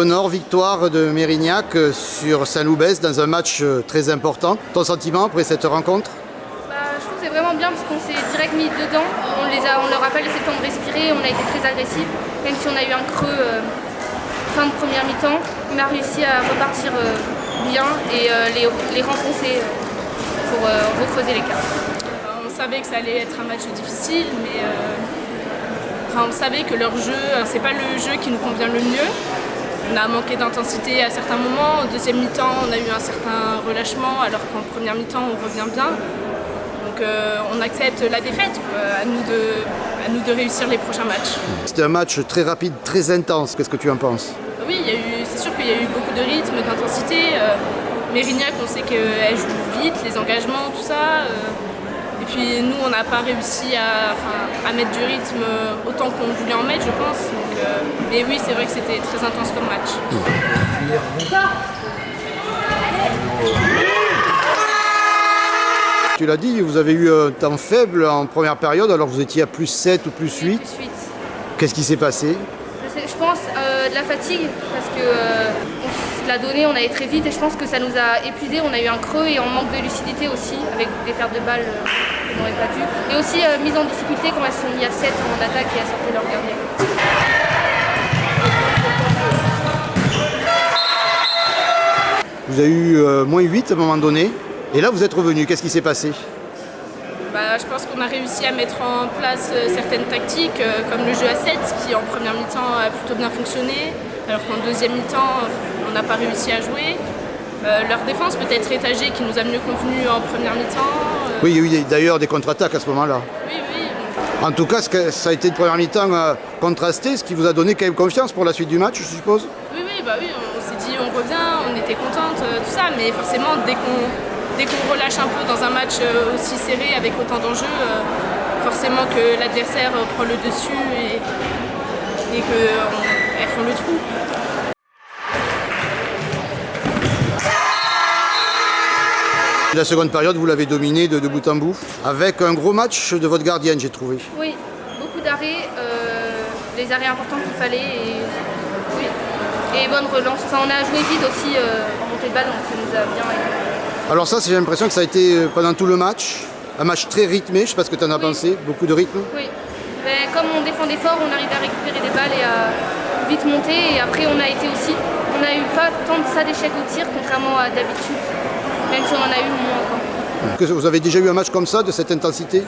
Léonore, victoire de Mérignac sur Saint-Loubès dans un match très important. Ton sentiment après cette rencontre? Je trouve que c'est vraiment bien parce qu'on s'est direct mis dedans. On leur a pas laissé le temps de respirer, on a été très agressifs. Même si on a eu un creux fin de première mi-temps, on a réussi à repartir bien et les renfoncer pour recreuser l'écart. On savait que ça allait être un match difficile, mais on savait que leur jeu, c'est pas le jeu qui nous convient le mieux. On a manqué d'intensité à certains moments. Au deuxième mi-temps, on a eu un certain relâchement, alors qu'en première mi-temps, on revient bien. Donc on accepte la défaite. À nous de réussir les prochains matchs. C'était un match très rapide, très intense. Qu'est-ce que tu en penses? Oui, c'est sûr qu'il y a eu beaucoup de rythme, d'intensité. Mérignac, on sait qu'elle joue vite, les engagements, tout ça. Et puis nous, on n'a pas réussi à mettre du rythme autant qu'on voulait en mettre, je pense. Donc, mais oui, c'est vrai que c'était très intense comme match. Tu l'as dit, vous avez eu un temps faible en première période, alors vous étiez à plus 7 ou plus 8. Plus 8. Qu'est-ce qui s'est passé? Je pense de la fatigue, parce que on l'a donné, on allait très vite et je pense que ça nous a épuisés. On a eu un creux et on manque de lucidité aussi, avec des pertes de balles qu'on n'aurait pas dû. Et aussi mise en difficulté quand elles se sont mis à 7 en attaque et à sortir leur gardien. Vous avez eu moins 8 à un moment donné, et là vous êtes revenu. Qu'est-ce qui s'est passé? Je pense qu'on a réussi à mettre en place certaines tactiques, comme le jeu à 7, qui en première mi-temps a plutôt bien fonctionné, alors qu'en deuxième mi-temps, on n'a pas réussi à jouer. Leur défense peut-être étagée qui nous a mieux convenu en première mi-temps. Oui, il y a eu d'ailleurs des contre-attaques à ce moment-là. Oui. En tout cas, ça a été une première mi-temps contrastée, ce qui vous a donné quand même confiance pour la suite du match, je suppose? Oui, on s'est dit on revient, on était contente, tout ça, mais forcément dès qu'on relâche un peu dans un match aussi serré avec autant d'enjeux, forcément que l'adversaire prend le dessus et qu'elles font le trou. La seconde période, vous l'avez dominée de bout en bout, avec un gros match de votre gardienne, j'ai trouvé. Oui, beaucoup d'arrêts, les arrêts importants qu'il fallait et bonne relance. On a joué vite aussi en montée de balle, donc ça nous a bien aidé. Alors ça, j'ai l'impression que ça a été pendant tout le match, un match très rythmé, je ne sais pas ce que tu en as pensé, beaucoup de rythme. Oui, mais comme on défendait fort, on arrivait à récupérer des balles et à vite monter. Et après, on n'a eu pas tant de ça d'échecs au tir, contrairement à d'habitude, même si on en a eu moins encore. Vous avez déjà eu un match comme ça, de cette intensité?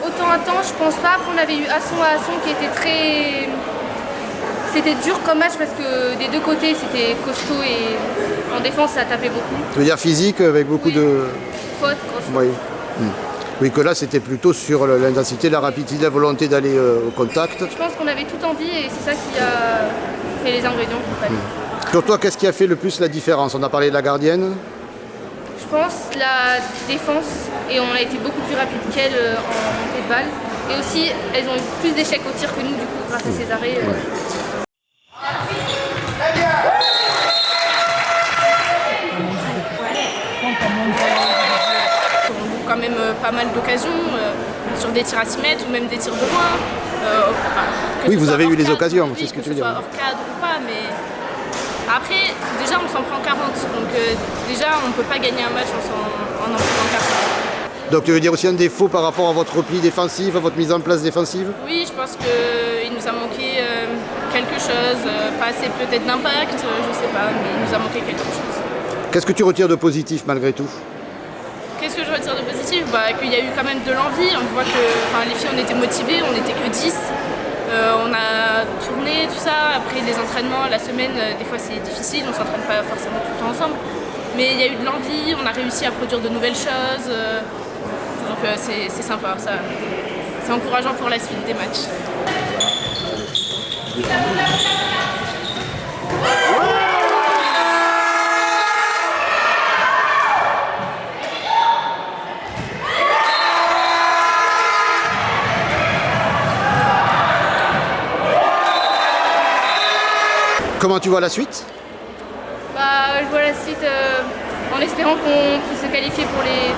Autant à temps, je pense pas. Après, on avait eu Asson à Asson qui était très... C'était dur comme match parce que des deux côtés c'était costaud et en défense ça tapait beaucoup. Tu veux dire physique avec beaucoup de... Fautes, grosses fautes. Oui. Oui, que là c'était plutôt sur l'intensité, la rapidité, la volonté d'aller au contact. Je pense qu'on avait tout envie et c'est ça qui a fait les ingrédients qu'il fallait. Pour toi, qu'est-ce qui a fait le plus la différence? On a parlé de la gardienne. Je pense la défense et on a été beaucoup plus rapide qu'elles en montée de balle. Et aussi elles ont eu plus d'échecs au tir que nous du coup grâce à ces arrêts. On loupe quand même pas mal d'occasions sur des tirs à 6 mètres ou même des tirs de loin. Oui, vous avez eu les occasions, c'est ce que tu veux dire. Que ce soit hors cadre ou pas, mais après, déjà on s'en prend 40, donc déjà on ne peut pas gagner un match en prenant 40. Donc tu veux dire aussi un défaut par rapport à votre repli défensif, à votre mise en place défensive? Oui, je pense qu'il nous a manqué quelque chose, pas assez peut-être d'impact, je sais pas, mais il nous a manqué quelque chose. Qu'est-ce que tu retires de positif malgré tout? Qu'est-ce que je retire de positif? Qu'il y a eu quand même de l'envie, on voit que les filles on était motivées, on n'était que 10. On a tourné tout ça, après les entraînements, la semaine, des fois c'est difficile, on ne s'entraîne pas forcément tout le temps ensemble. Mais il y a eu de l'envie, on a réussi à produire de nouvelles choses, donc c'est sympa, ça. C'est encourageant pour la suite des matchs. Comment tu vois la suite? Je vois la suite en espérant qu'on puisse se qualifier pour les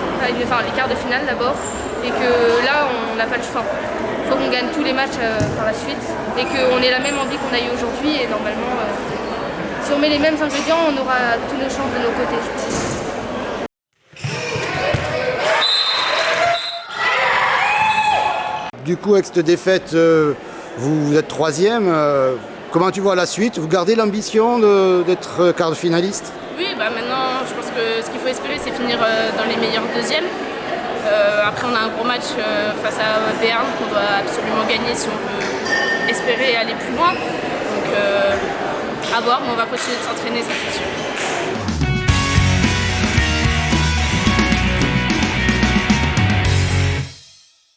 quarts de finale d'abord et que là on n'a pas le choix. Il faut qu'on gagne tous les matchs par la suite et qu'on ait la même envie qu'on a eu aujourd'hui et normalement si on met les mêmes ingrédients, on aura tous nos chances de nos côtés. Du coup, avec cette défaite, vous êtes 3e. Comment tu vois la suite? Vous gardez l'ambition d'être quart de finaliste? Oui, maintenant, je pense que ce qu'il faut espérer, c'est finir dans les meilleurs deuxièmes. Après, on a un gros match face à Béarn qu'on doit absolument gagner si on veut espérer aller plus loin. Donc, à voir, mais on va continuer de s'entraîner, ça c'est sûr.